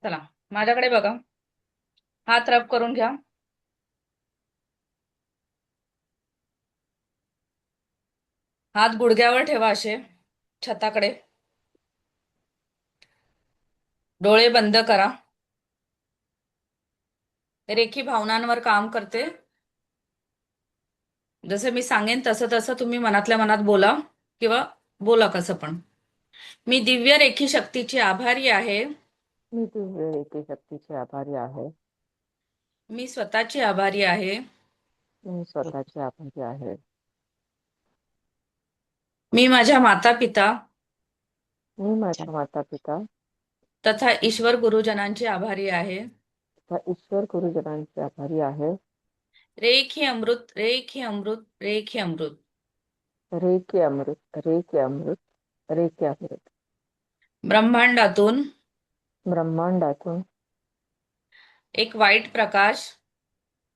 चला माझ्याकडे बघा. हात रब करून घ्या. हात गुडघ्यावर ठेवा असे छताकडे. डोळे बंद करा. रेखी भावनांवर काम करते. जसं मी सांगेन तसं तसं तुम्ही मनातल्या मनात बोला किंवा बोला कसं पण. मी दिव्य रेखी शक्तीची आभारी आहे. मी दिव्य रेखी शक्तीची आभारी आहे. मी स्वतःची आभारी आहे. मी स्वतःची आभारी आहे. मी माझ्या माता पिता मी माझ्या माता पिता तथा ईश्वर गुरुजनांची आभारी आहे. तथा ईश्वर गुरुजनांची आभारी आहे. रेखी अमृत, रेखी अमृत, रेखी अमृत. रेखी अमृत, रेखी अमृत, रेखी अमृत. ब्रह्मांडातून ब्रह्मांडातून एक वाईट प्रकाश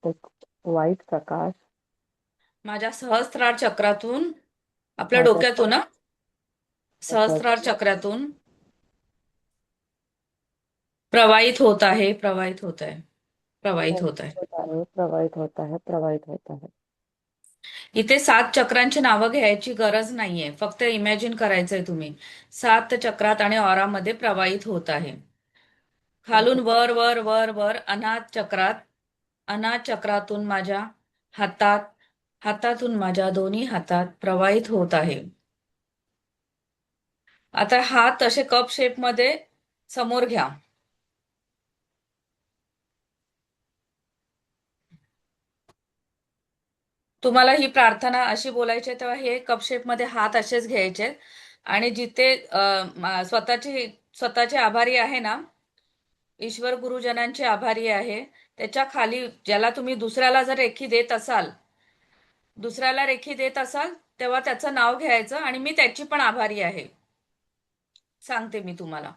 एक वाईट प्रकाश माझ्या सहस्त्रार चक्रातून, आपल्या माझ्या डोक्यातून सहस्त्रार चक्रातून प्रवाहित होत आहे, प्रवाहित होत आहे, प्रवाहित होत आहे. प्रवाहित होत आहे, प्रवाहित होत आहे. इथे 7 चक्रांची नावं घ्यायची गरज नाहीये. फक्त इमॅजिन करायचंय तुम्ही 7 चक्रात आणि ऑरामध्ये प्रवाहित होत आहे. खालून वर वर वर वर अनाथ चक्रात, अनाथ चक्रातून माझ्या हातात, हातातून माझ्या दोन्ही हातात प्रवाहित होत आहे. आता हात असे कप शेप मध्ये समोर घ्या. तुम्हाला ही प्रार्थना अशी बोलायची तेव्हा हे कप शेप मध्ये हात असेच घ्यायचे आणि जिथे स्वतःचे आभारी आहे ना, ईश्वर गुरुजनांचे आभारी आहे, त्याच्या खाली ज्याला तुम्ही दुसऱ्याला रेखी देत असाल तेव्हा त्याचं नाव घ्यायचं आणि मी त्याची पण आभारी आहे सांगते मी तुम्हाला.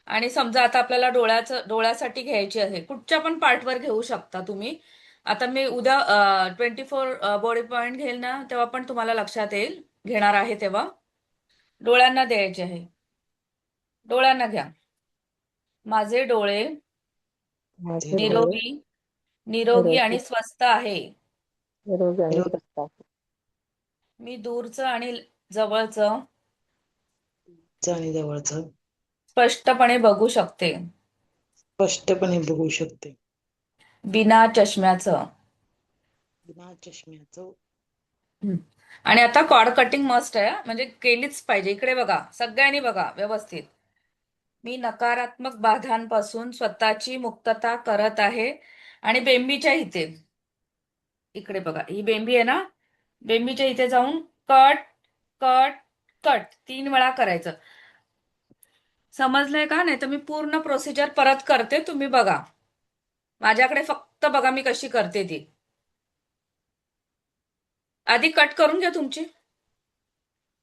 आणि समजा आता आपल्याला डोळ्यासाठी घ्यायची आहे, कुठच्या पण पार्टवर घेऊ शकता तुम्ही. आता मी उद्या 24 बॉडी पॉइंट घेईल ना, तेव्हा पण तुम्हाला लक्षात येईल, घेणार आहे तेव्हा. डोळ्यांना द्यायचे आहे. डोळ्यांना घ्या. माझे डोळे माझे डोळे निरोगी निरोगी निरोगी आणि स्वस्थ आहे. निरोगी आणि स्वस्त आहे. मी दूरचं आणि जवळचं आणि जवळचं स्पष्टपणे बघू शकते. स्पष्टपणे बघू शकते. बिना चष्म्याचं. बिना चष्म्याचं. आणि आता कॉर्ड कटिंग मस्ट आहे म्हणजे केलीच पाहिजे. इकडे बघा, सगळ्यांनी बघा व्यवस्थित. मी नकारात्मक बाधांपासून स्वतःची मुक्तता करत आहे. आणि बेंबीच्या इथे, इकडे बघा, ही बेंबी आहे ना, बेंबीच्या इथे जाऊन कट कट कट 3 वेळा करायचं. समजलंय का? नाही तर मी पूर्ण प्रोसिजर परत करते, तुम्ही बघा. माझ्याकडे फक्त बघा मी कशी करते ती. आधी कट करून घ्या तुमची.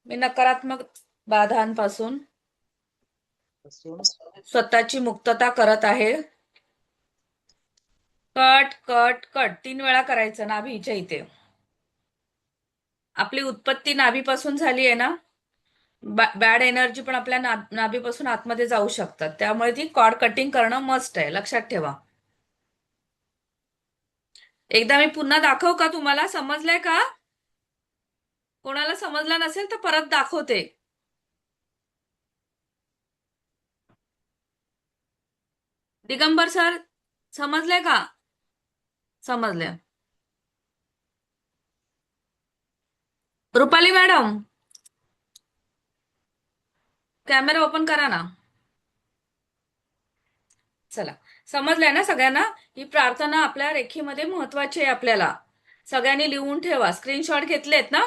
मी नकारात्मक बाधांपासून स्वतःची मुक्तता करत आहे. कट कट कट 3 वेळा करायचं नाभीच्या इथे. आपली उत्पत्ती नाभीपासून झाली आहे ना, बॅड एनर्जी पण आपल्या नाभीपासून आतमध्ये जाऊ शकतात, त्यामुळे ती कॉर्ड कटिंग करणं मस्ट आहे, लक्षात ठेवा. एकदा मी पुन्हा दाखवू का तुम्हाला? समजलंय का? कोणाला समजलं नसेल तर परत दाखवते. दिगंबर सर, समजलंय का? समजलंय. रुपाली मॅडम, कॅमेरा ओपन करा ना. चला, समजलंय ना सगळ्यांना? ही प्रार्थना आपल्या रेखीमध्ये महत्वाची आहे. आपल्याला सगळ्यांनी लिहून ठेवा. स्क्रीनशॉट घेतलेत ना?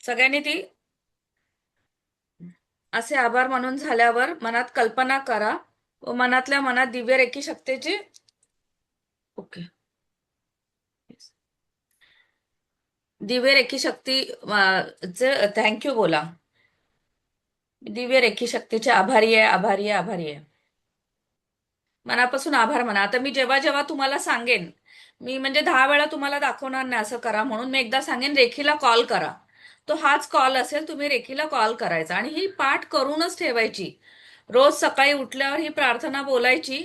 सगळ्यांनी ती असे आभार मानून झाल्यावर मनात कल्पना करा व मनातल्या मनात दिव्य रेखी शक्तीची ओके दिव्य रेखी शक्ती थँक्यू बोला. दिव्य रेखी शक्तीचे आभारी आहे, आभारी आहे, आभारी आहे. मनापासून आभार म्हणा. आता मी जेव्हा जेव्हा तुम्हाला सांगेन, मी म्हणजे 10 वेळा तुम्हाला दाखवणार नाही असं करा म्हणून, मी एकदा सांगेन रेखीला कॉल करा, तो हाच कॉल असेल, तुम्ही रेखीला कॉल करायचा आणि ही पाठ करूनच ठेवायची. रोज सकाळी उठल्यावर ही प्रार्थना बोलायची.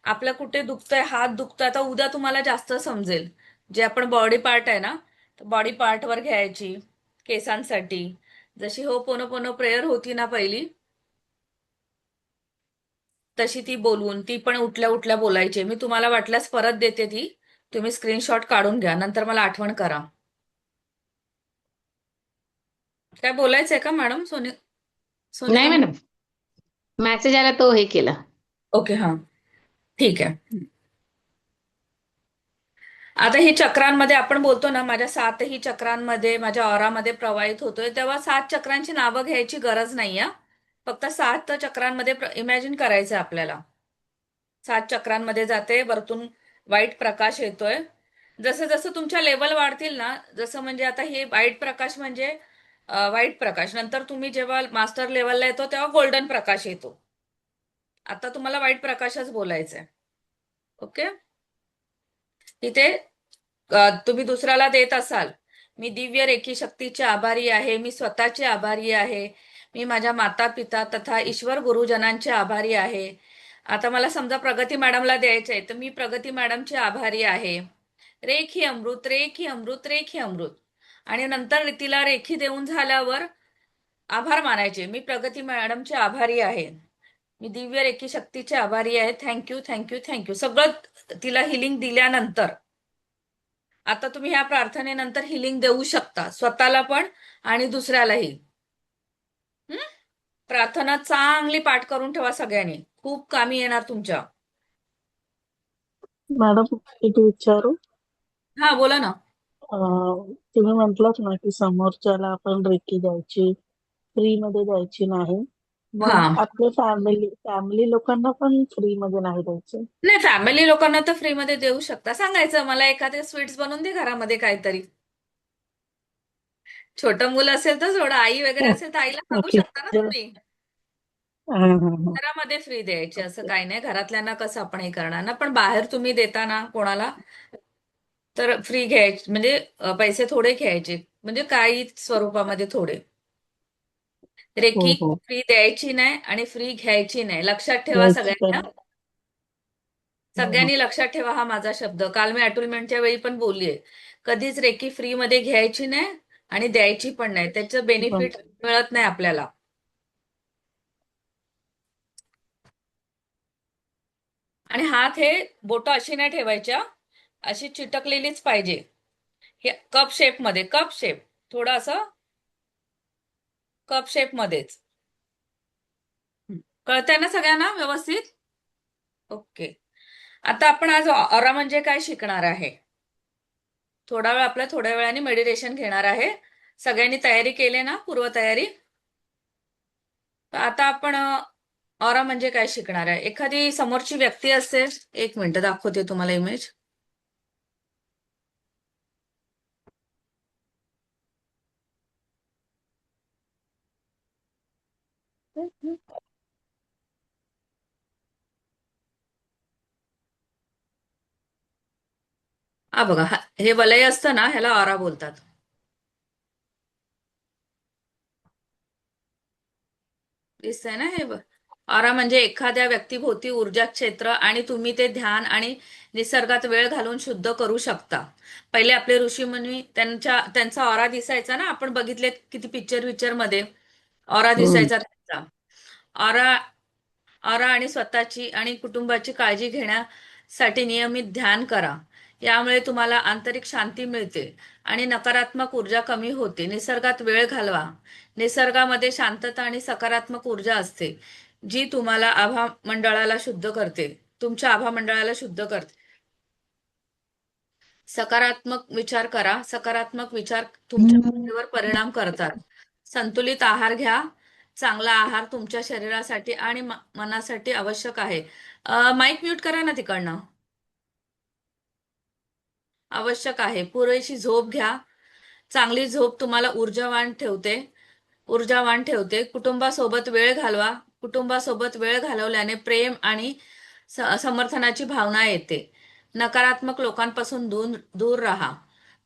आपलं कुठे दुखतंय, हात दुखतोय, आता उद्या तुम्हाला जास्त समजेल. जे आपण बॉडी पार्ट आहे ना, बॉडी पार्टवर घ्यायची. केसांसाठी जशी हो पोनो पोनो प्रेयर होती ना पहिली, तशी ती बोलवून ती पण उठल्या उठल्या बोलायची. मी तुम्हाला वाटल्यास परत देते ती. तुम्ही स्क्रीनशॉट काढून घ्या, नंतर मला आठवण करा. काय बोलायचंय का मॅडम? नाही सोनिका? मॅडम, मेसेज आला तो हे केला. ओके, हा, ठीक आहे. आता ही चक्रांमध्ये आपण बोलतो ना, माझ्या 7ही चक्रांमध्ये माझ्या ऑरामध्ये प्रवाहित होतोय, तेव्हा 7 चक्रांची नावं घ्यायची गरज नाही आहे. फक्त 7 चक्रांमध्ये इमॅजिन करायचं आपल्याला. 7 चक्रांमध्ये जाते, वरतून वाईट प्रकाश येतोय. जसं जसं तुमच्या लेवल वाढतील ना, जसं म्हणजे आता हे वाईट प्रकाश म्हणजे व्हाईट प्रकाश. नंतर तुम्ही जेव्हा मास्टर लेवलला येतो तेव्हा गोल्डन प्रकाश येतो. आता तुम्हाला व्हाईट प्रकाशच बोलायचंय. ओके. तिथे तुम्ही दुसऱ्याला देत असाल, मी दिव्य रेखी शक्तीचे आभारी आहे, मी स्वतःचे आभारी आहे, मी माझ्या माता पिता तथा ईश्वर गुरुजनांचे आभारी आहे. आता मला समजा प्रगती मॅडमला द्यायचंय, तर मी प्रगती मॅडमचे आभारी आहे. रेखी अमृत, रेखी अमृत, रेखी अमृत. आणि नंतर तिला रेखी देऊन झाल्यावर आभार मानायचे. मी प्रगती मॅडमचे आभारी आहे, मी दिव्य रेखी शक्तीचे आभारी आहे, थँक्यू थँक्यू थँक्यू. सगळं तिला हिलिंग दिल्यानंतर आता तुम्ही ह्या प्रार्थनेनंतर हिलिंग देऊ शकता, स्वतःला पण आणि दुसऱ्यालाही. हं? प्रार्थना चांगली पाठ करून ठेवा सगळ्यांनी, खूप कामी येणार तुमच्या. मॅडम एक विचारू. हा, बोला ना. तुम्ही म्हटलात ना की समोरच्याला आपण रेकी द्यायची, फ्री मध्ये द्यायची नाही. हा, मग आपले फॅमिली फॅमिली लोकांना पण फ्री मध्ये नाही द्यायचे. नाही, फॅमिली लोकांना तर फ्रीमध्ये देऊ शकता. सांगायचं मला एखादे स्वीट्स बनवून दे घरामध्ये काहीतरी. छोटं मुलं असेल तर थोडं, आई वगैरे असेल तर आईला सांगू ओके. शकता ना तुम्ही. हा हा हा. घरामध्ये फ्री द्यायची असं काही नाही. घरातल्यांना कसं आपण हे करणार ना, पण बाहेर तुम्ही देताना कोणाला तर फ्री घ्यायचे, म्हणजे पैसे थोडे घ्यायचे, म्हणजे काही स्वरूपामध्ये थोडे. हो रेकी हो. फ्री द्यायची नाही आणि फ्री घ्यायची नाही, लक्षात ठेवा घ्यायची सगळ्यांना. पण. हो हो. सगळ्यांनी लक्षात ठेवा हा माझा शब्द. काल मी अटुलमेंटच्या वेळी पण बोललीये, कधीच रेकी फ्री मध्ये घ्यायची नाही आणि द्यायची पण नाही. त्याचं पण. बेनिफिट मिळत नाही आपल्याला. आणि हात हे बोटं अशी नाही ठेवायच्या, अशी चिटकलेलीच पाहिजे. हे कप शेप मध्ये, कप शेप, थोडं असं कप शेप मध्येच. कळतंय ना सगळ्यांना व्यवस्थित? ओके. आता आपण आज ऑरा म्हणजे काय शिकणार आहे. थोडा वेळ आपल्या थोड्या वेळाने मेडिटेशन घेणार आहे. सगळ्यांनी तयारी केली ना, पूर्वतयारी? तर आता आपण ऑरा म्हणजे काय शिकणार आहे. एखादी समोरची व्यक्ती असते, एक मिनिट दाखवते तुम्हाला इमेज. हा बघा, हे वलय असतं ना, ह्याला ऑरा बोलतात. दिसतंय ना हे? ऑरा म्हणजे एखाद्या व्यक्तीभोवती ऊर्जा क्षेत्र, आणि तुम्ही ते ध्यान आणि निसर्गात वेळ घालून शुद्ध करू शकता. पहिले आपले ऋषीमुनी त्यांचा ऑरा दिसायचा ना, आपण बघितले किती पिक्चर मध्ये ऑरा हम्म. दिसायचा त्यांचा. ऑरा ऑरा आणि स्वतःची आणि कुटुंबाची काळजी घेण्यासाठी नियमित ध्यान करा. यामुळे तुम्हाला आंतरिक शांती मिळते आणि नकारात्मक ऊर्जा कमी होते. निसर्गात वेळ घालवा. निसर्गामध्ये शांतता आणि सकारात्मक ऊर्जा असते, जी तुम्हाला आभा मंडळाला शुद्ध करते, तुमच्या आभा मंडळाला शुद्ध करते. सकारात्मक विचार करा. सकारात्मक विचार तुमच्या ऊर्जेवर परिणाम करतात. संतुलित आहार घ्या. चांगला आहार तुमच्या शरीरासाठी आणि मनासाठी आवश्यक आहे. माईक म्यूट करा ना तिकडनं. आवश्यक आहे. पुरेशी झोप घ्या. चांगली झोप तुम्हाला ऊर्जावान ठेवते. कुटुंबासोबत वेळ घालवा. कुटुंबासोबत वेळ घालवल्याने प्रेम आणि समर्थनाची भावना येते. नकारात्मक लोकांपासून दूर दूर राहा.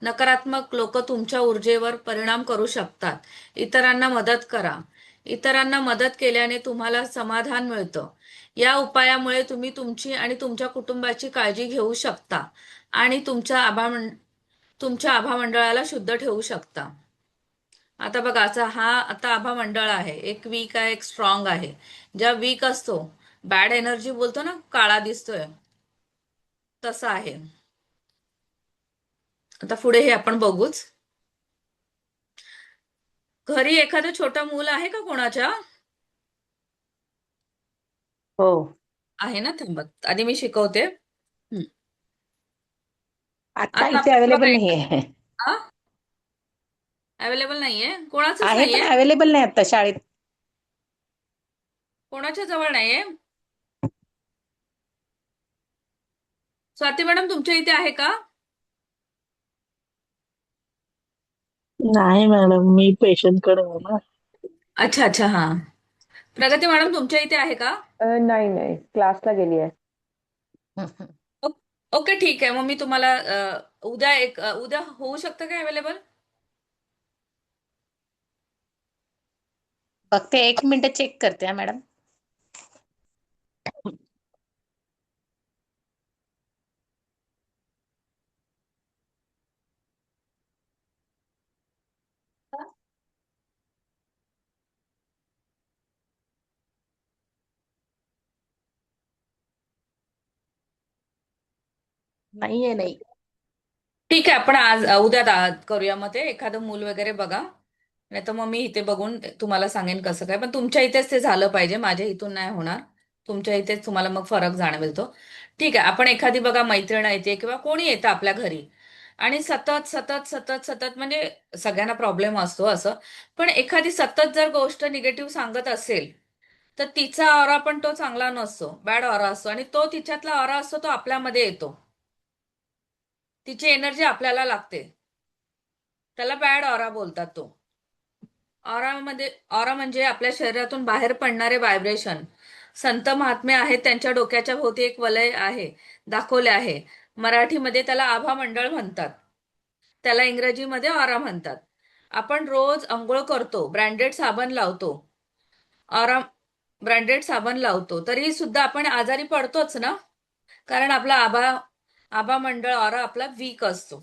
नकारात्मक लोक तुमच्या ऊर्जेवर परिणाम करू शकतात. इतरांना मदत करा. इतरांना मदत केल्याने तुम्हाला समाधान मिळतं. या उपायामुळे तुम्ही तुमची आणि तुमच्या कुटुंबाची काळजी घेऊ शकता आणि तुमच्या आभा मंडळाला शुद्ध ठेवू शकता. आता बघा, आता आभा मंडळ आहे, एक वीक आहे, एक स्ट्रॉंग आहे. ज्या वीक असतो, बॅड एनर्जी बोलतो ना, काळा दिसतोय, तसा आहे. आता पुढे हे आपण बघूच. घरी एखादं छोटं मूल आहे का कोणाच्या? हो. आहे ना, थांबत आधी मी शिकवते. हं. आता आता इथे आपण अवेलेबल बघा एक नाहीये. अवेलेबल नाहीये, कोणाचंच आहे पण नाहीये, अवेलेबल नाही आता शाळेत. कोणाच्या जवळ नाहीये. स्वाती मॅडम तुमच्या इथे आहे का? नाही मॅडम, मी पेशंट कडे आहे ना. अच्छा अच्छा, हा. प्रगती मॅडम तुमच्या इथे आहे का? नाही नाही, क्लासला गेली आहे. ओ- ओके, ठीक आहे. मग मी तुम्हाला उद्या होऊ शकतं का अवेलेबल? बघते, 1 मिनिट चेक करते हा मॅडम. नाहीये, नाही. ठीक आहे, आपण उद्या करूया. मग ते एखादं मूल वगैरे बघा, नाही तर मग मी इथे बघून तुम्हाला सांगेन कसं काय. पण तुमच्या इथेच ते झालं पाहिजे, माझ्या इथून नाही होणार. तुमच्या इथेच तुम्हाला मग फरक जाणवेल तो. ठीक आहे, आपण एखादी बघा मैत्रीण येते किंवा कोणी येतं आपल्या घरी आणि सतत सतत सतत सतत, म्हणजे सगळ्यांना प्रॉब्लेम असतो असं, पण एखादी सतत जर गोष्ट निगेटिव्ह सांगत असेल, तर तिचा ऑरा पण तो चांगला नसतो, बॅड ऑरा असतो, आणि तो तिच्यातला ऑरा असतो तो आपल्यामध्ये येतो. तिची एनर्जी आपल्याला लागते, त्याला बॅड ऑरा बोलतात. तो ऑरा म्हणजे आपल्या शरीरातून बाहेर पडणारे व्हायब्रेशन. संत महात्मे आहेत, त्यांच्या डोक्याच्या भोवती एक वलय आहे, दाखवले आहे. मराठीमध्ये त्याला आभा मंडळ म्हणतात, त्याला इंग्रजीमध्ये ऑरा म्हणतात. आपण रोज अंघोळ करतो, ब्रँडेड साबण लावतो, ऑरा ब्रँडेड साबण लावतो, तरी सुद्धा आपण आजारी पडतोच ना. कारण आपला आभा मंडळ ऑरा आपला वीक असतो.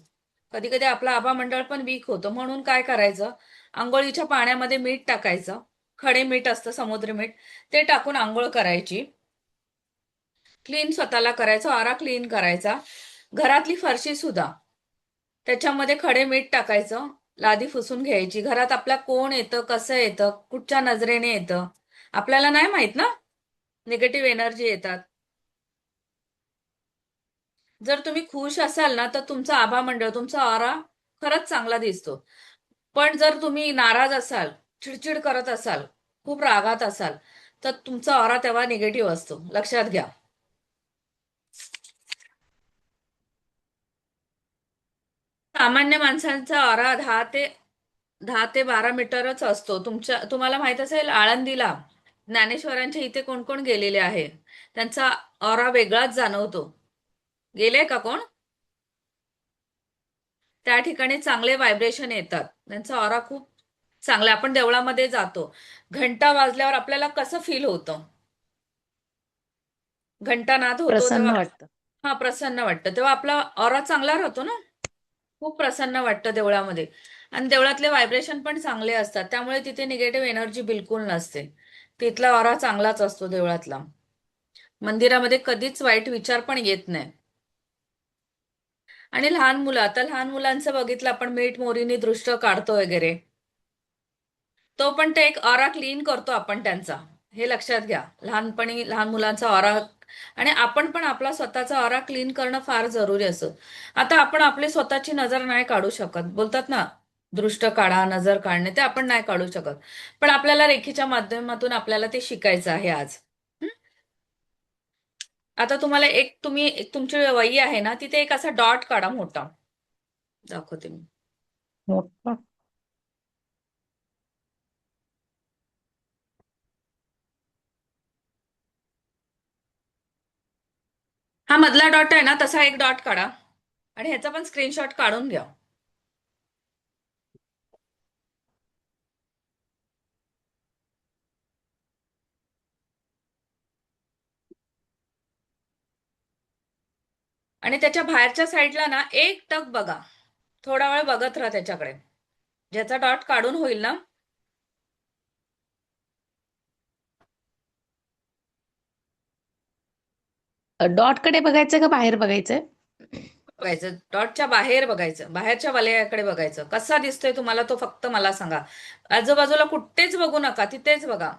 कधी कधी आपला आभा मंडळ पण वीक होतं. म्हणून काय करायचं, आंघोळीच्या पाण्यामध्ये मीठ टाकायचं, खडे मीठ असतं, समुद्री मीठ, ते टाकून आंघोळ करायची. क्लीन स्वतःला करायचं, ऑरा क्लीन करायचा. घरातली फरशी सुद्धा त्याच्यामध्ये खडे मीठ टाकायचं, लादी पुसून घ्यायची. घरात आपल्या कोण येतं, कसं येतं, कुठच्या नजरेने येतं, आपल्याला नाही माहित ना. निगेटिव्ह एनर्जी येतात. जर तुम्ही खुश असाल ना, तर तुमचा आभा मंडळ, तुमचा ऑरा खरंच चांगला दिसतो. पण जर तुम्ही नाराज असाल, चिडचिड करत असाल, खूप रागात असाल, तर तुमचा ऑरा तेव्हा निगेटिव्ह असतो, लक्षात घ्या. सामान्य माणसांचा ऑरा 10 ते 12 मीटरच असतो. तुम्हाला माहित असेल, आळंदीला ज्ञानेश्वरांच्या इथे कोण कोण गेलेले आहे, त्यांचा ऑरा वेगळाच जाणवतो. गेले का कोण? त्या ठिकाणी चांगले व्हायब्रेशन येतात, त्यांचा ऑरा खूप चांगला. आपण देवळामध्ये जातो, घंटा वाजल्यावर आपल्याला कसं फील होतं, घंटानाद होतो तेव्हा, प्रसन्न वाटतं. हा, प्रसन्न वाटतं, तेव्हा आपला ऑरा चांगला राहतो ना. खूप प्रसन्न वाटतं देवळामध्ये. आणि देवळातले व्हायब्रेशन पण चांगले असतात, त्यामुळे तिथे निगेटिव्ह एनर्जी बिलकुल नसते. तिथला ऑरा चांगलाच असतो देवळातला. मंदिरामध्ये कधीच वाईट विचार पण येत नाही. आणि लहान मुलं, आता लहान मुलांचं बघितलं आपण, मीठ मोरीने दृष्ट काढतो वगैरे, तो पण ते एक ऑरा क्लीन करतो आपण त्यांचा. हे लक्षात घ्या, लहानपणी लहान मुलांचा ऑरा, आणि आपण पण आपला स्वतःचा ऑरा क्लीन करणं फार जरुरी असतं. आता आपण आपली स्वतःची नजर नाही काढू शकत, बोलतात ना, दृष्ट काढा, नजर काढणे, ते आपण नाही काढू शकत. पण आपल्याला रेखीच्या माध्यमातून आपल्याला ते शिकायचं आहे आज. हं? आता तुम्हाला तुमची वही आहे ना, तिथे एक असा डॉट काढा मोठा, दाखवते मी. मोठं. हा मधला डॉट आहे ना, तसा एक डॉट काढा, आणि ह्याचा पण स्क्रीनशॉट काढून घ्या. आणि त्याच्या बाहेरच्या साईडला ना एक टक बघा. थोडा वेळ बघत राहा त्याच्याकडे. ज्याचा डॉट काढून होईल ना, डॉट कडे बघायचं का बाहेर बघायचं? बघायचं. डॉटच्या बाहेर बघायचं. बाहेरच्या वलयाकडे बघायचं. कसा दिसतोय तुम्हाला तो फक्त मला सांगा. आजूबाजूला कुठेच बघू नका, तिथेच बघा.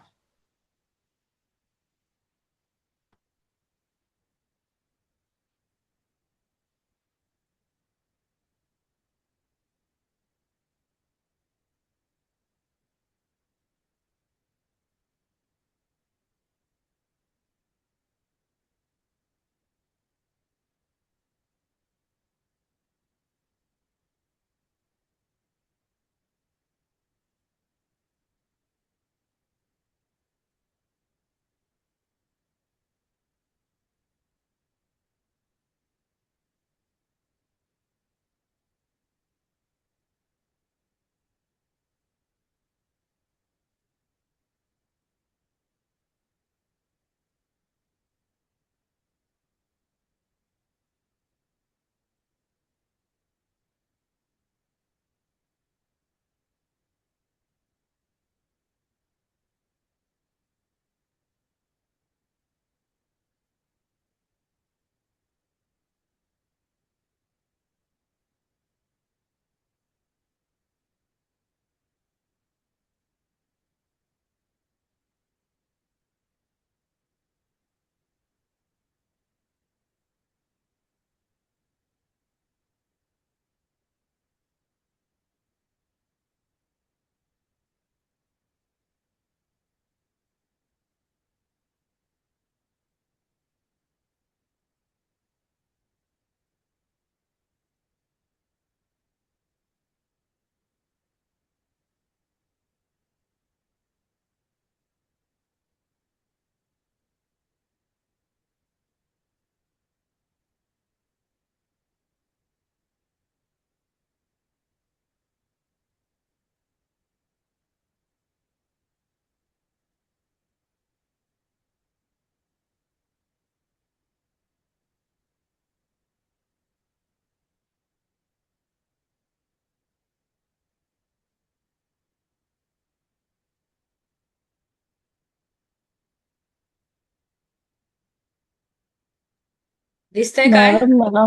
दिसतंय काय? मॅडम मला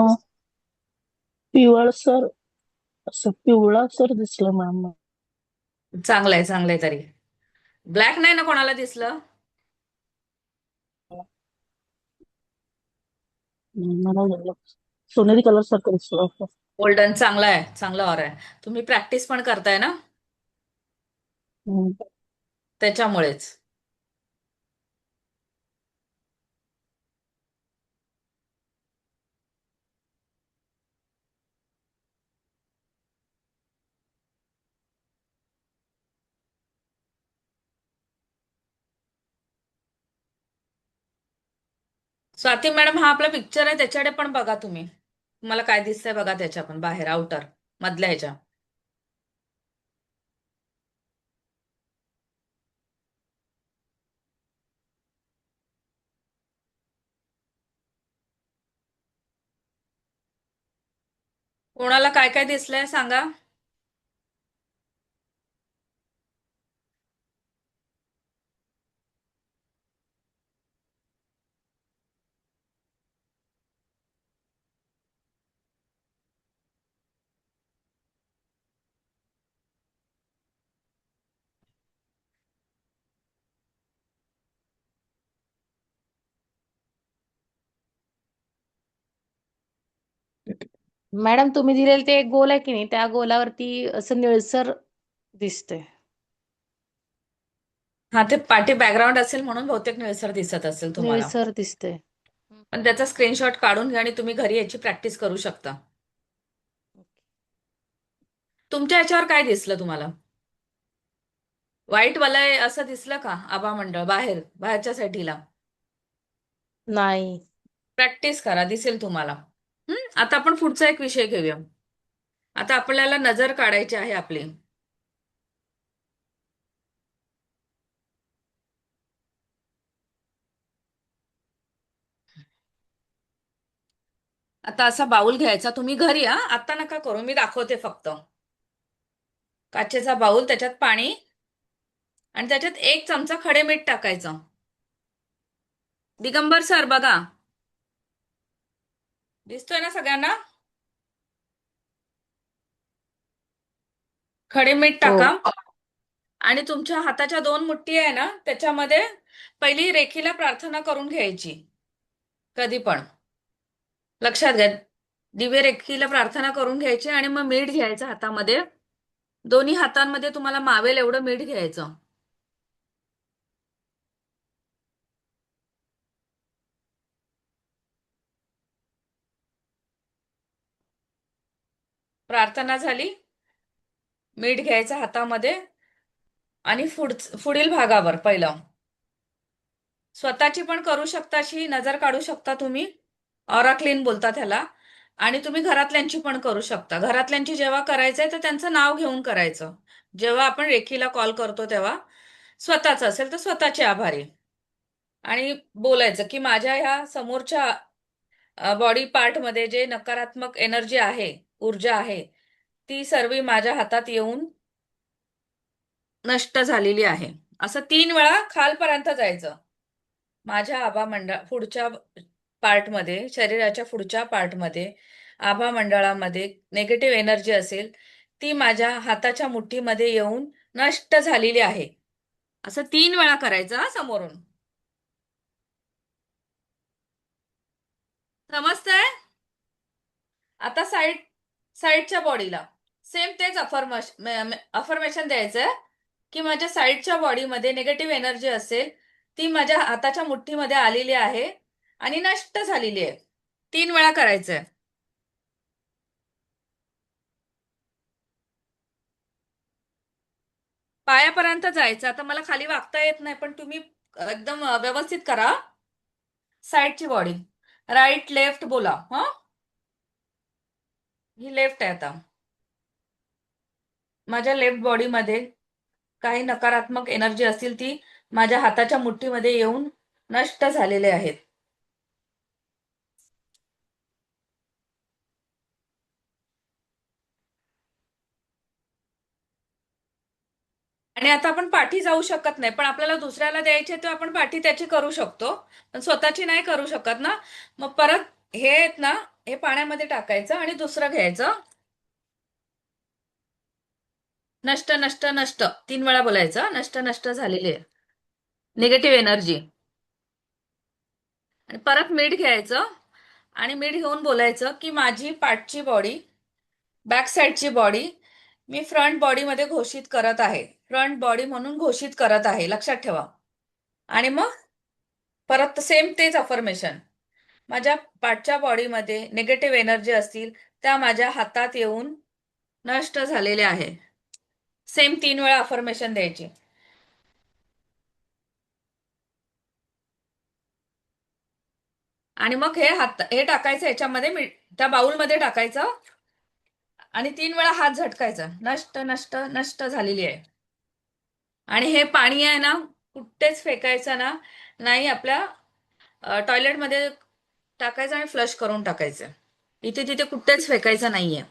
पिवळसर असं पिवळसर दिसलं मॅम. चांगलंय, चांगलंय तरी. ब्लॅक नाही ना कोणाला दिसलं? मला सोनेरी कलर सारखं दिसलं असं. गोल्डन चांगला आहे, चांगला ऑर आहे. तुम्ही प्रॅक्टिस पण करताय ना, हम्म. त्याच्यामुळेच. स्वाती मॅडम, हा आपला पिक्चर आहे, त्याच्याकडे पण बघा तुम्ही. तुम्हाला काय दिसतंय बघा त्याच्या पण बाहेर आउटर मधल्या ह्याच्या. कोणाला काय काय दिसलंय सांगा. मॅडम तुम्ही दिलेलं ते एक गोल आहे की नाही, त्या गोलावरती असं निळसर दिसतंय. हा, ते पाठी बॅकग्राऊंड असेल म्हणून बहुतेक निळसर दिसत असेल तुम्हाला. निळसर दिसतंय. पण त्याचा स्क्रीनशॉट काढून घ्या आणि तुम्ही घरी याची प्रॅक्टिस करू शकता. तुमच्या याच्यावर काय दिसलं तुम्हाला? व्हाईट वलय असं दिसलं का आभामंडळ बाहेर बाहेरच्या साईडला? नाही. प्रॅक्टिस करा, दिसेल तुम्हाला. आता आपण पुढचा एक विषय घेऊया. आता आपल्याला नजर काढायची आहे आपली. आता असा बाऊल घ्यायचा तुम्ही घरी, आता नका करू, मी दाखवते फक्त. काचेचा बाऊल, त्याच्यात पाणी आणि त्याच्यात 1 चमचा खडे मीठ टाकायचं. दिगंबर सर बघा, दिसतोय ना सगळ्यांना? खडे मीठ हो. टाका आणि तुमच्या हाताच्या 2 मुठी आहे ना त्याच्यामध्ये पहिली रेखीला प्रार्थना करून घ्यायची. कधी पण लक्षात घ्या, दिव्य रेखीला प्रार्थना करून घ्यायची आणि मग मीठ घ्यायचं हातामध्ये. दोन्ही हातांमध्ये तुम्हाला मावेल एवढं मीठ घ्यायचं. प्रार्थना झाली, मीठ घ्यायचं हातामध्ये आणि पुढील भागावर पहिलं स्वतःची पण करू शकता, अशी नजर काढू शकता तुम्ही, ऑरा क्लीन बोलतात ह्याला. आणि तुम्ही घरातल्यांची पण करू शकता. घरातल्यांची जेव्हा करायचंय तर त्यांचं नाव घेऊन करायचं. जेव्हा आपण रेखीला कॉल करतो तेव्हा स्वतःच असेल तर स्वतःचे आभारी आणि बोलायचं की माझ्या ह्या समोरच्या बॉडी पार्ट मध्ये जे नकारात्मक एनर्जी आहे, ऊर्जा आहे, ती सर्व माझ्या हातात येऊन नष्ट झालेली आहे. असं 3 वेळा खालपर्यंत जायचं. माझ्या आभा मंडळ पुढच्या पार्टमध्ये, शरीराच्या पुढच्या पार्टमध्ये, आभा मंडळामध्ये नेगेटिव्ह एनर्जी असेल ती माझ्या हाताच्या मुठीमध्ये येऊन नष्ट झालेली आहे. असं 3 वेळा करायचं समोरून. समजतंय? आता साईडच्या बॉडीला सेम तेच अफर्मेशन द्यायचंय की माझ्या साईडच्या बॉडीमध्ये निगेटिव्ह एनर्जी असेल ती माझ्या हाताच्या मुठीमध्ये आलेली आहे आणि नष्ट झालेली आहे. 3 वेळा करायचंय. पायापर्यंत जायचं. आता मला खाली वागता येत नाही पण तुम्ही एकदम व्यवस्थित करा. साईडची बॉडी, राईट लेफ्ट बोला. ही लेफ्ट आहे. आता माझ्या लेफ्ट बॉडीमध्ये काही नकारात्मक एनर्जी असतील ती माझ्या हाताच्या मुठीमध्ये येऊन नष्ट झालेले आहेत. आणि आता आपण पाठी जाऊ शकत नाही पण आपल्याला दुसऱ्याला द्यायचे तर आपण पाठी त्याची करू शकतो, पण स्वतःची नाही करू शकत ना. मग परत हे आहेत ना, हे पाण्यामध्ये टाकायचं आणि दुसरं घ्यायचं. नष्ट नष्ट नष्ट 3 वेळा बोलायचं. नष्ट नष्ट झालेली आहे निगेटिव्ह एनर्जी. आणि परत मीठ घ्यायचं आणि मीठ घेऊन बोलायचं की माझी पाठची बॉडी, बॅक साईडची बॉडी मी फ्रंट बॉडीमध्ये घोषित करत आहे. फ्रंट बॉडी म्हणून घोषित करत आहे, लक्षात ठेवा. आणि मग परत सेम तेच अफर्मेशन. माझ्या पाठच्या बॉडीमध्ये निगेटिव्ह एनर्जी असतील त्या माझ्या हातात येऊन नष्ट झालेले आहे. सेम 3 वेळा अफर्मेशन द्यायची. आणि मग हे टाकायचं याच्यामध्ये, त्या बाउलमध्ये टाकायचं आणि 3 वेळा हात झटकायचा. नष्ट नष्ट नष्ट झालेली आहे. आणि हे पाणी आहे ना कुठेच फेकायचं ना नाही, आपल्या टॉयलेटमध्ये टाकायचं आणि फ्लश करून टाकायचं. इथे तिथे कुठेच फेकायचं नाहीये.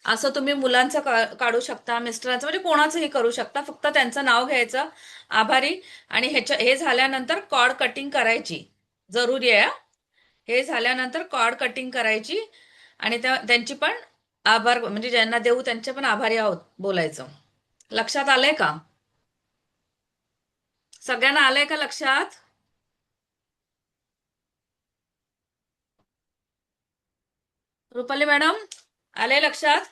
असं तुम्ही मुलांचं काढू शकता, मिस्टरांचं, म्हणजे कोणाचंही करू शकता. फक्त त्यांचं नाव घ्यायचं, आभारी. आणि हे झाल्यानंतर कॉर्ड कटिंग करायची, जरुरी आहे. हे झाल्यानंतर कॉर्ड कटिंग करायची आणि त्यांची पण आभार, म्हणजे ज्यांना देऊ त्यांचे पण आभारी आहोत बोलायचं. लक्षात आलंय का? सगळ्यांना आलंय का लक्षात? रुपाली मॅडम, आलंय लक्षात?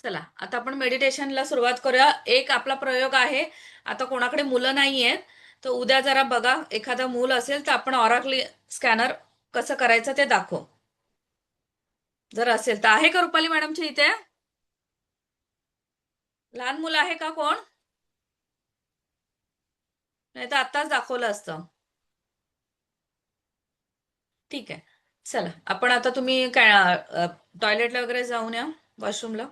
चला आता आपण मेडिटेशनला सुरुवात करूया. एक आपला प्रयोग आहे. आता कोणाकडे मुलं नाहीयेत तर उद्या जरा बघा, एखादा मूल असेल तर आपण ऑराकली स्कॅनर कसं करायचं ते दाखव. जर असेल तर आहे का रुपाली मॅडमच्या इथे? लहान मुलं आहे का कोण? नाही तर आत्ताच दाखवलं असतं. ठीक आहे, चला आपण आता, तुम्ही काय टॉयलेटला वगैरे जाऊन या, वॉशरूमला.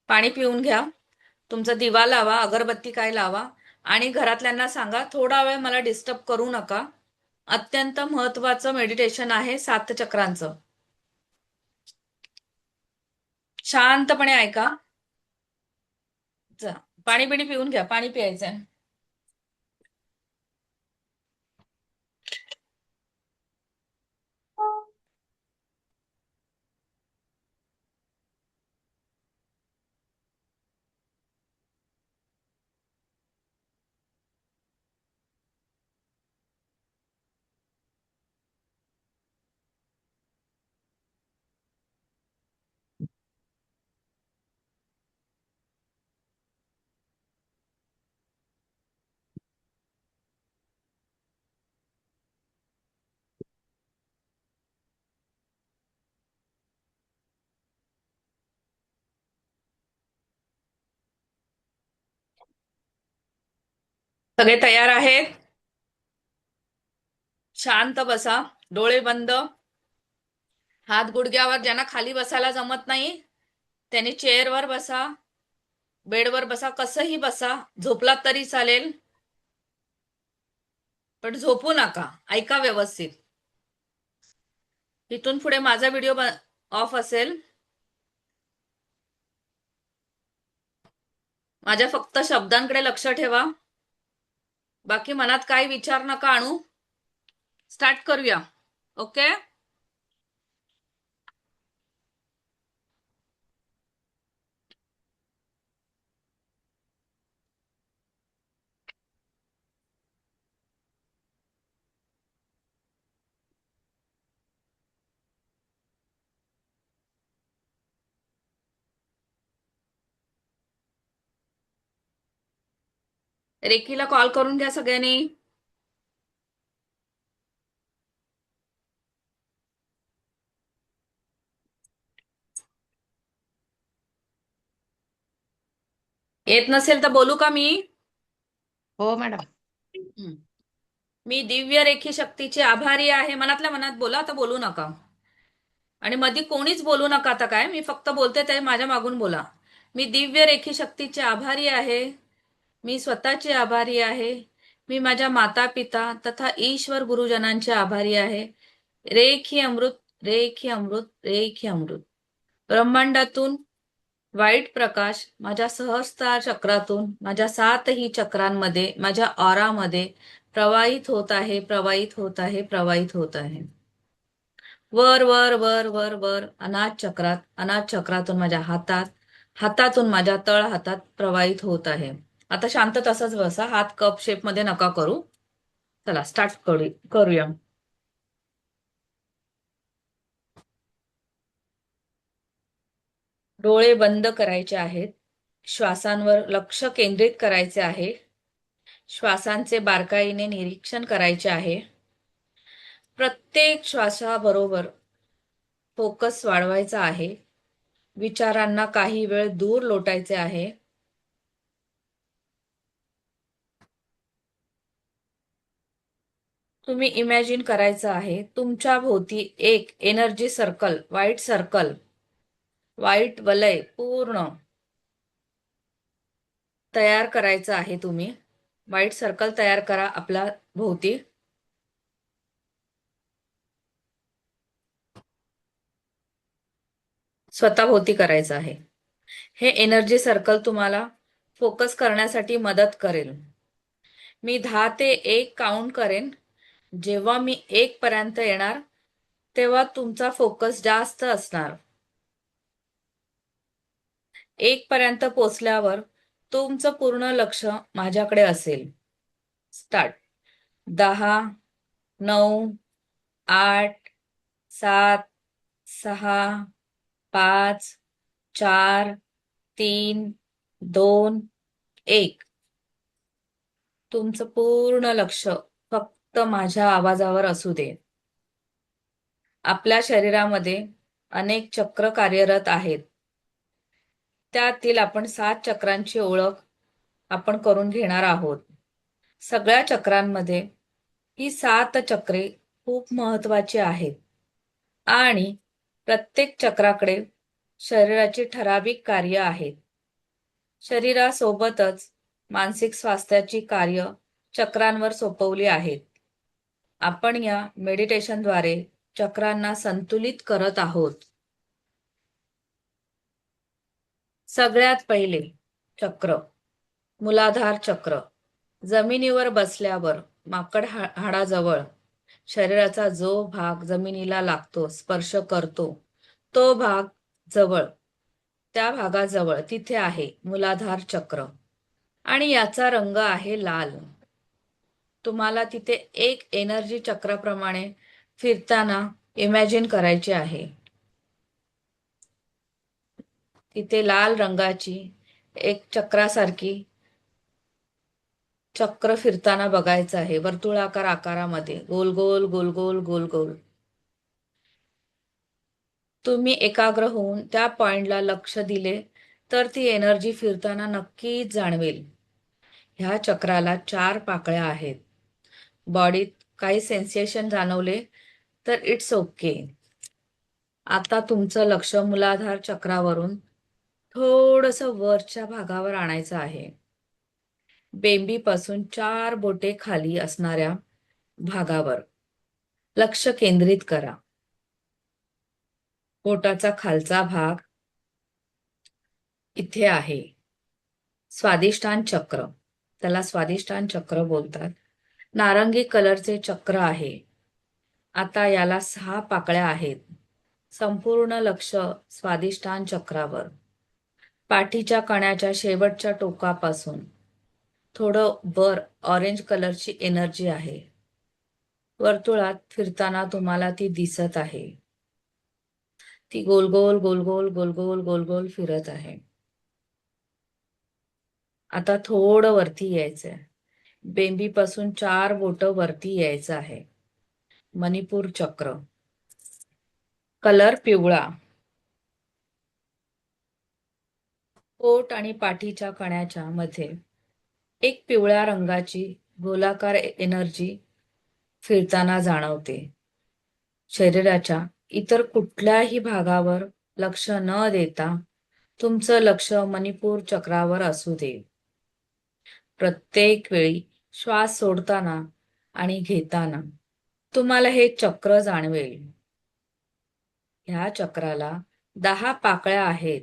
पाणी पिऊन घ्या, तुमचा दिवा लावा, अगरबत्ती काय लावा आणि घरातल्यांना सांगा थोडा वेळ मला डिस्टर्ब करू नका. अत्यंत महत्वाचं मेडिटेशन आहे 7 चक्रांचं. शांतपणे ऐका. जा, पाणी बिणी पिऊन घ्या. पाणी प्यायचंय. सगळे तयार आहेत? शांत बसा. डोळे बंद. हात गुडघ्यावर. ज्यांना खाली बसायला जमत नाही त्यांनी चेअरवर बसा, बेडवर बसा, कसंही बसा. झोपलात तरी चालेल, पण झोपू नका. ऐका व्यवस्थित. इथून पुढे माझा व्हिडिओ ऑफ असेल. माझ्या फक्त शब्दांकडे लक्ष ठेवा. बाकी मनात काही विचार नका आणू. स्टार्ट करूया. ओके. रेकीला कॉल करून घ्या सगळ्यांनी. येत नसेल तर बोलू का मी? हो मॅडम. हं. मी दिव्य रेखी शक्तीचे आभारी आहे. मनातल्या मनात बोला, आता बोलू नका. आणि मध्ये कोणीच बोलू नका. आता काय, मी फक्त बोलते ते माझ्या मागून बोला. मी दिव्य रेखी शक्तीचे आभारी आहे. मी स्वतःचे आभारी आहे. मी माझ्या माता पिता तथा ईश्वर गुरुजनांचे आभारी आहे. रेखी अमृत, रेखी अमृत, रेखी अमृत. ब्रह्मांडातून वाईट प्रकाश माझ्या सहस्त्र चक्रातून माझ्या 7ही चक्रांमध्ये, माझ्या ऑरामध्ये प्रवाहित होत आहे, प्रवाहित होत आहे, प्रवाहित होत आहे. वर वर वर वर वर अनाथ चक्रात, अनाथ चक्रातून माझ्या हातात, हातातून माझ्या तळ हातात प्रवाहित होत आहे. आता शांत तसंच बसा. हात कप शेप मध्ये नका करू. चला स्टार्ट करूया. डोळे बंद करायचे आहेत. श्वासांवर लक्ष केंद्रित करायचे आहे. श्वासांचे बारकाईने निरीक्षण करायचे आहे. प्रत्येक श्वासाबरोबर फोकस वाढवायचा आहे. विचारांना काही वेळ दूर लोटायचे आहे. तुम्ही इमॅजिन करायचं आहे तुमच्या भोवती एक एनर्जी सर्कल, व्हाईट वलय पूर्ण तयार करायचं आहे. तुम्ही व्हाईट सर्कल तयार करा आपल्या भोवती. स्वतःभोवती करायचं आहे. हे एनर्जी सर्कल तुम्हाला फोकस करण्यासाठी मदत करेल. मी 10 ते 1 काउंट करेन. जेव्हा मी 1 पर्यंत येणार तेव्हा तुमचा फोकस जास्त असणार. 1 पर्यंत पोचल्यावर तुमचं पूर्ण लक्ष माझ्याकडे असेल. स्टार्ट. 10, 9, 8, 7, 6, 5, 4, 3, 2, 1. तुमचं पूर्ण लक्ष फक्त माझ्या आवाजावर असू दे. आपल्या शरीरामध्ये अनेक चक्र कार्यरत आहेत. त्यातील आपण 7 चक्रांची ओळख आपण करून घेणार आहोत. सगळ्या चक्रांमध्ये ही 7 चक्रे खूप महत्वाची आहेत आणि प्रत्येक चक्राकडे शरीराची ठराविक कार्य आहेत. शरीरासोबतच मानसिक स्वास्थ्याची कार्य चक्रांवर सोपवली आहेत. आपण या मेडिटेशनद्वारे चक्रांना संतुलित करत आहोत. सगळ्यात पहिले चक्र, मूलाधार चक्र. जमिनीवर बसल्यावर माकड हाडाजवळ शरीराचा जो भाग जमिनीला लागतो, स्पर्श करतो, तो भाग जवळ, त्या भागाजवळ तिथे आहे मूलाधार चक्र आणि याचा रंग आहे लाल. तुम्हाला तिथे एक एनर्जी चक्राप्रमाणे फिरताना इमॅजिन करायचे आहे. तिथे लाल रंगाची एक चक्रासारखी चक्र फिरताना बघायचं आहे, वर्तुळाकार आकारामध्ये, गोल गोल गोल गोल गोल गोल. तुम्ही एकाग्र होऊन त्या पॉइंटला लक्ष दिले तर ती एनर्जी फिरताना नक्कीच जाणवेल. ह्या चक्राला 4 पाकळ्या आहेत. बॉडीत काही सेन्सेशन जाणवले तर इट्स ओके. आता तुमचं लक्ष मूलाधार चक्रावरून थोडंसं वरच्या भागावर आणायचं आहे. बेंबीपासून 4 बोटे खाली असणाऱ्या भागावर लक्ष केंद्रित करा. पोटाचा खालचा भाग इथे आहे. स्वादिष्टान चक्र, त्याला स्वादिष्टान चक्र बोलतात. नारंगी कलरचे चक्र आहे. आता याला 6 पाकळ्या आहेत. संपूर्ण लक्ष स्वादिष्टान चक्रावर. पाठीच्या कण्याच्या शेवटच्या टोकापासून थोडं वर ऑरेंज कलरची एनर्जी आहे. वर्तुळात फिरताना तुम्हाला ती दिसत आहे. ती गोल गोल गोल गोल गोल गोल गोल गोल फिरत आहे. आता थोडं वरती यायचंय. बेंबीपासून 4 बोटं वरती यायचं आहे. मणिपूर चक्र, कलर पिवळा. पोट आणि पाठीच्या कण्याच्या मध्ये एक पिवळ्या रंगाची गोलाकार एनर्जी फिरताना जाणवते. शरीराच्या इतर कुठल्याही भागावर लक्ष न देता तुमचं लक्ष मणिपूर चक्रावर असू दे. प्रत्येक वेळी श्वास सोडताना आणि घेताना तुम्हाला हे चक्र जाणवेल. ह्या चक्राला 10 पाकळ्या आहेत.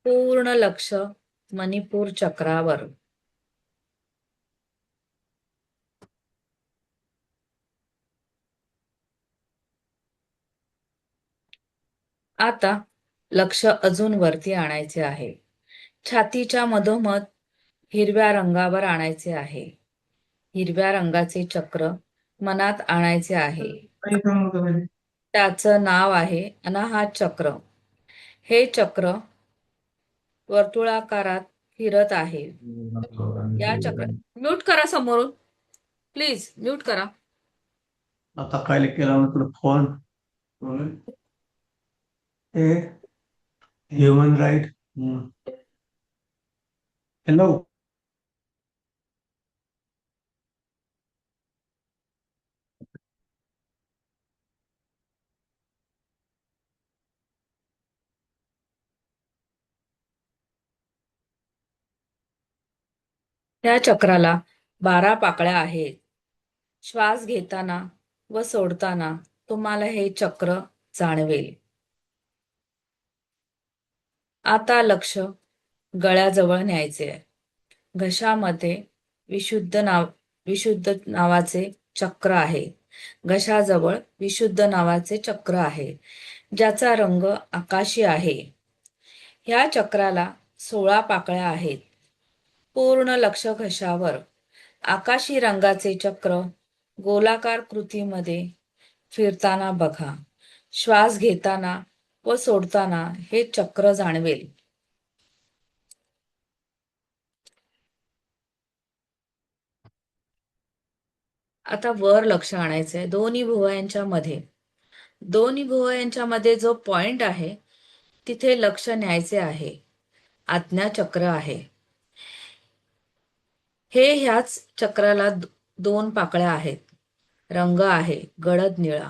पूर्ण लक्ष मणिपूर चक्रावर. आता लक्ष अजून वरती आणायचे आहे. छातीच्या मधोमध हिरव्या रंगावर आणायचे आहे. हिरव्या रंगाचे चक्र मनात आणायचे आहे. त्याचं नाव आहे अनाहत चक्र. हे चक्र वर्तुळाकारात फिरत आहे. या चक्र म्यूट करा समोरून, प्लीज म्यूट करा. आता काय केला तुला फोन ह्युमन राईट. हॅलो, या चक्राला 12 पाकळ्या आहेत. श्वास घेताना व सोडताना तुम्हाला हे चक्र जाणवेल. आता लक्ष गळ्याजवळ न्यायचे आहे. घशामध्ये विशुद्ध नावाचे चक्र आहे. घशाजवळ विशुद्ध नावाचे चक्र आहे, ज्याचा रंग आकाशी आहे. ह्या चक्राला 16 पाकळ्या आहेत. पूर्ण लक्ष घशावर. आकाशी रंगाचे चक्र गोलाकार कृतीमध्ये फिरताना बघा. श्वास घेताना व सोडताना हे चक्र जाणवेल. आता वर लक्ष आणायचंय दोन्ही भुवयांच्या मध्ये. दोन्ही भुवयांच्या मध्ये जो पॉइंट आहे तिथे लक्ष न्यायचे आहे. आज्ञा चक्र आहे. ह्याच चक्राला 2 पाकळ्या आहेत. रंग आहे गडद निळा.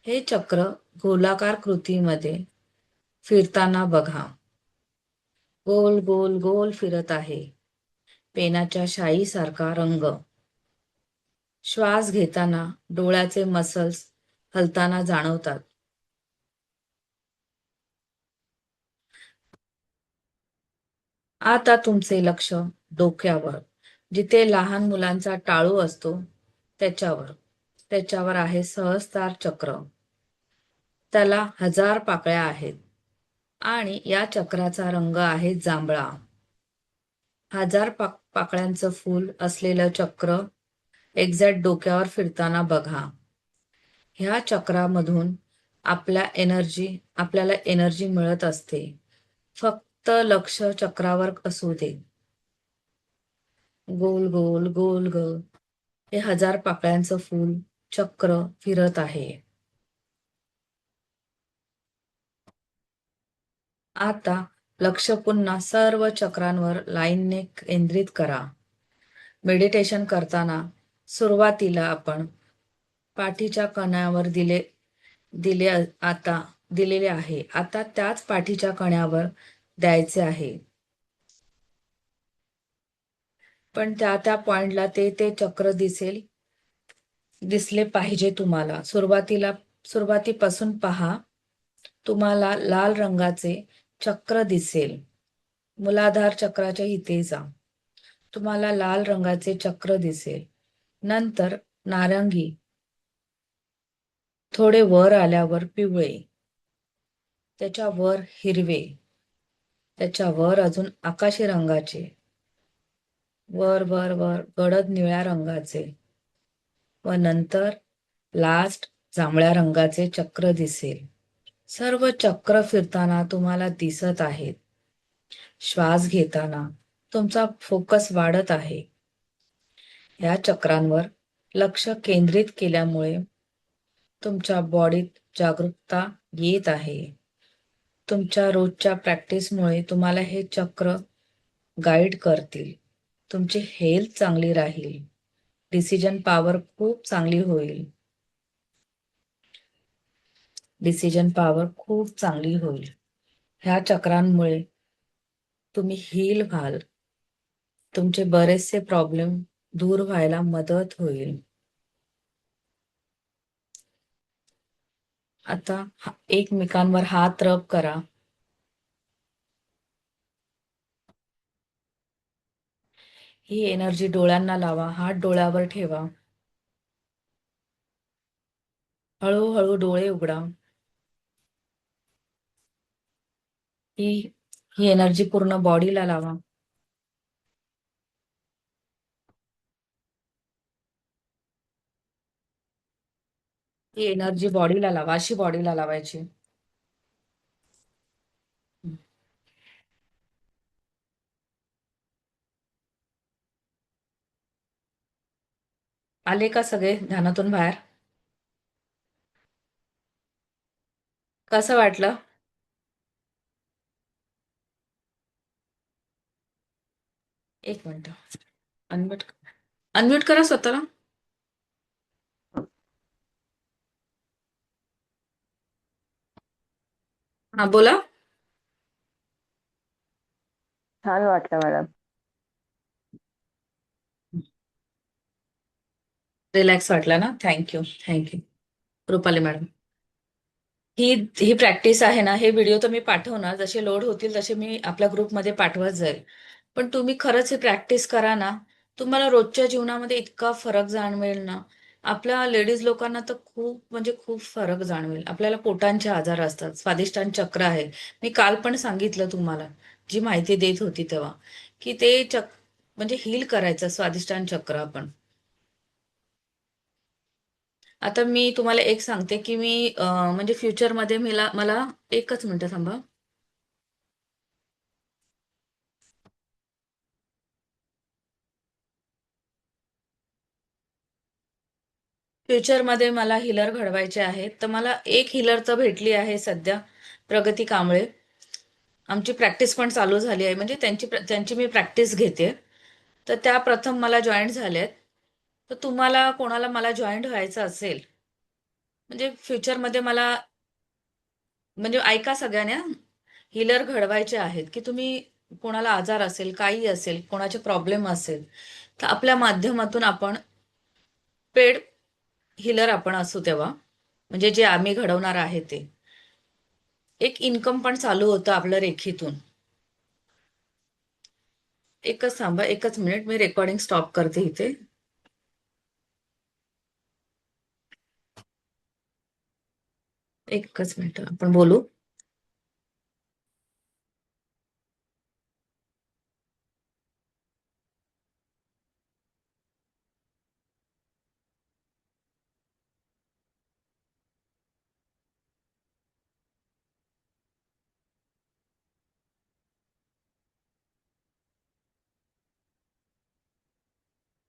हे चक्र गोलाकार कृतीमध्ये फिरताना बघा. गोल गोल गोल फिरत आहे. पेनाच्या शाईसारखा रंग. श्वास घेताना डोळ्याचे मसल्स हलताना जाणवतात. आता तुमचे लक्ष डोक्यावर, जिथे लहान मुलांचा टाळू असतो त्याच्यावर. त्याच्यावर आहे सहस्त्रार चक्र. त्याला 1000 पाकळ्या आहेत आणि या चक्राचा रंग आहे जांभळा. 1000 पाकळ्यांचं फूल असलेलं चक्र एक्झॅक्ट डोक्यावर फिरताना बघा. ह्या चक्रामधून आपल्याला एनर्जी मिळत असते. फक्त लक्ष चक्रावर असू दे. गोल गोल गोल गोल हे 1000 पाकळ्यांचं फूल चक्र फिरत आहे. आता लक्ष पुन्हा सर्व चक्रांवर लाईनने केंद्रित करा. मेडिटेशन करताना सुरुवातीला आपण पाठीच्या कण्यावर दिलेले आहे. आता त्याच पाठीच्या कण्यावर द्यायचे आहे. पण त्या पॉइंटला ते चक्र दिसले पाहिजे तुम्हाला. सुरुवातीपासून पहा. तुम्हाला लाल रंगाचे चक्र दिसेल. मूलाधार चक्राच्या इथे जा. तुम्हाला लाल रंगाचे चक्र दिसेल. नंतर नारंगी, थोडे वर आल्यावर पिवळे, त्याच्या वर हिरवे, त्याच्या वर अजून आकाशी रंगाचे, वर वर वर गडद निळ्या रंगाचे व नंतर लास्ट जांभळ्या रंगाचे चक्र दिसेल. सर्व चक्र फिरताना तुम्हाला दिसत आहेत. श्वास घेताना तुमचा फोकस वाढत आहे. या चक्रांवर लक्ष केंद्रित केल्यामुळे तुमच्या बॉडीत जागरूकता येत आहे. तुमच्या रोजच्या प्रॅक्टिसमुळे तुम्हाला हे चक्र गाईड करतील. तुमची हेल्थ चांगली राहील. डिसिजन पॉवर खूप चांगली होईल. ह्या चक्रांमुळे तुम्ही हील व्हाल. तुमचे बरेचसे प्रॉब्लेम दूर व्हायला मदत होईल. आता एकमेकांवर हात रब करा. ही एनर्जी डोळ्यांना लावा. हात डोळ्यावर ठेवा. हळूहळू डोळे उघडा. ही एनर्जी पूर्ण बॉडीला लावा. ही एनर्जी बॉडीला लावा. अशी बॉडीला लावायची. आले का सगळे ध्यानातून बाहेर? कसं वाटलं? एक मिनिट. अनम्यूट करा स्वतःला. हा बोला. छान वाटलं मॅडम. रिलॅक्स वाटलं ना? थँक्यू. रुपाली मॅडम. ही प्रॅक्टिस आहे ना, हे व्हिडिओ तर मी पाठवणार. जसे लोड होतील तसे मी आपल्या ग्रुपमध्ये पाठवत जाईल. पण तुम्ही खरंच ही प्रॅक्टिस करा ना, तुम्हाला रोजच्या जीवनामध्ये इतका फरक जाणवेल ना. आपल्या लेडीज लोकांना तर खूप म्हणजे खूप फरक जाणवेल. आपल्याला पोटांचे आजार असतात, स्वादिष्टान चक्र आहे. मी काल पण सांगितलं तुम्हाला, जी माहिती देत होती तेव्हा, की ते म्हणजे हील करायचं स्वादिष्टान चक्र आपण. आता मी तुम्हाला एक सांगते की मी म्हणजे फ्युचरमध्ये मला एकच मिनिट थांबा. फ्युचरमध्ये मला हिलर घडवायचे आहेत. तर मला एक हिलर तर भेटली आहे सध्या, प्रगती कांबळे. आमची प्रॅक्टिस पण चालू झाली आहे. म्हणजे त्यांची मी प्रॅक्टिस घेते. तर त्या प्रथम मला जॉईन झाल्यात. तर तुम्हाला कोणाला मला जॉईन व्हायचं असेल, म्हणजे फ्युचरमध्ये मला, म्हणजे ऐका सगळ्यांना, हिलर घडवायचे आहेत की तुम्ही कोणाला आजार असेल, काही असेल, कोणाचे प्रॉब्लेम असेल, तर आपल्या माध्यमातून आपण पेड हिलर आपण असू तेव्हा, म्हणजे जे आम्ही घडवणार आहे ते एक इन्कम पण चालू होतं आपलं रेखीतून. एकच थांबा, एकच मिनिट, मी रेकॉर्डिंग स्टॉप करते इथे. एकच मिनिट आपण बोलू.